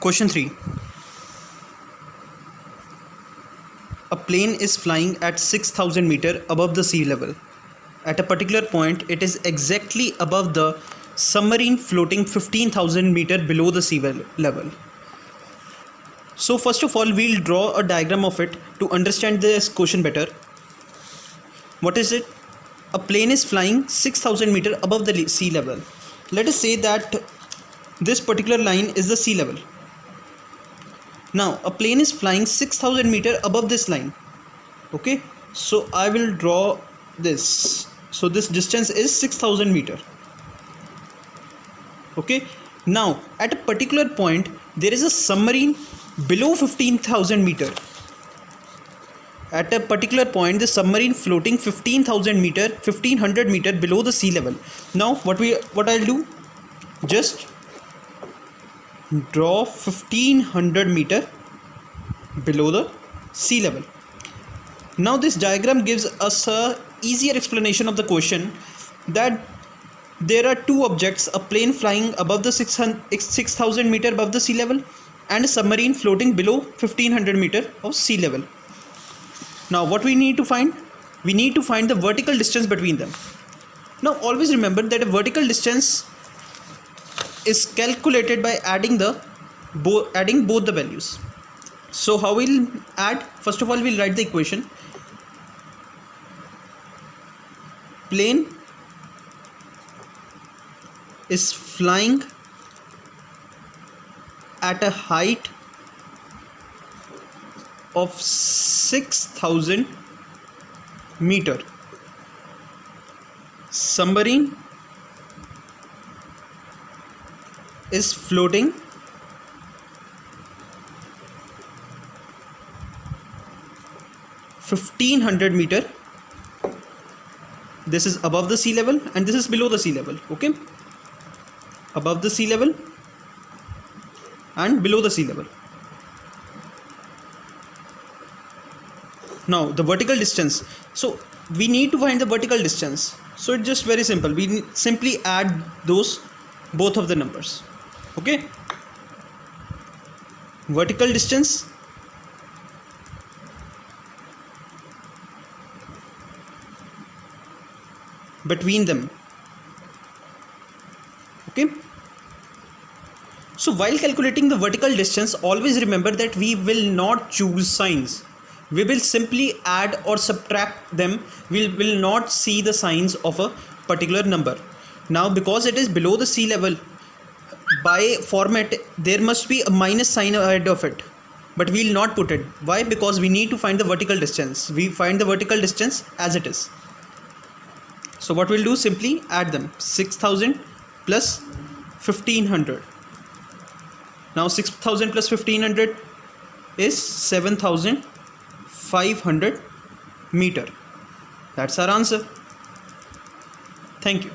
Question 3. A plane is flying at 6,000 meter above the sea level. At a particular point, it is exactly above the submarine floating 15,000 meter below the sea level. So first of all, we'll draw a diagram of it to understand this question better. What is it? A plane is flying 6,000 meter above the sea level. Let us say that this particular line is the sea level. Now a plane is flying 6,000 meter above this line. Okay, so I will draw this. So this distance is 6,000 meter. Okay, now at a particular point there is a submarine below 15,000 meter. At a particular point the submarine floating 1500 meter below the sea level. Now what I'll do, just draw 1500 meter below the sea level. Now this diagram gives us a easier explanation of the question, that there are two objects, a plane flying above the 6,000 meter above the sea level and a submarine floating below 1500 meter of sea level. Now what we need to find? We need to find the vertical distance between them. Now always remember that a vertical distance is calculated by adding both the values. So how we'll add? First of all, we'll write the equation. Plane is flying at a height of 6,000 meter. Submarine is floating 1500 meter. This is above the sea level and this is below the sea level. Okay, above the sea level and below the sea level. Now the vertical distance. So we need to find the vertical distance. So it's just very simple. We simply add both of the numbers. Okay, vertical distance between them. Okay, so while calculating the vertical distance, always remember that we will not choose signs. We will simply add or subtract them. We will not see the signs of a particular number. Now because it is below the sea level, by format there must be a minus sign ahead of it, but we will not put it. Why? Because we need to find the vertical distance. We find the vertical distance as it is. So what we'll do, simply add them. 6,000 plus 1500. Now 6,000 plus 1500 is 7,500 meter. That's our answer. Thank you.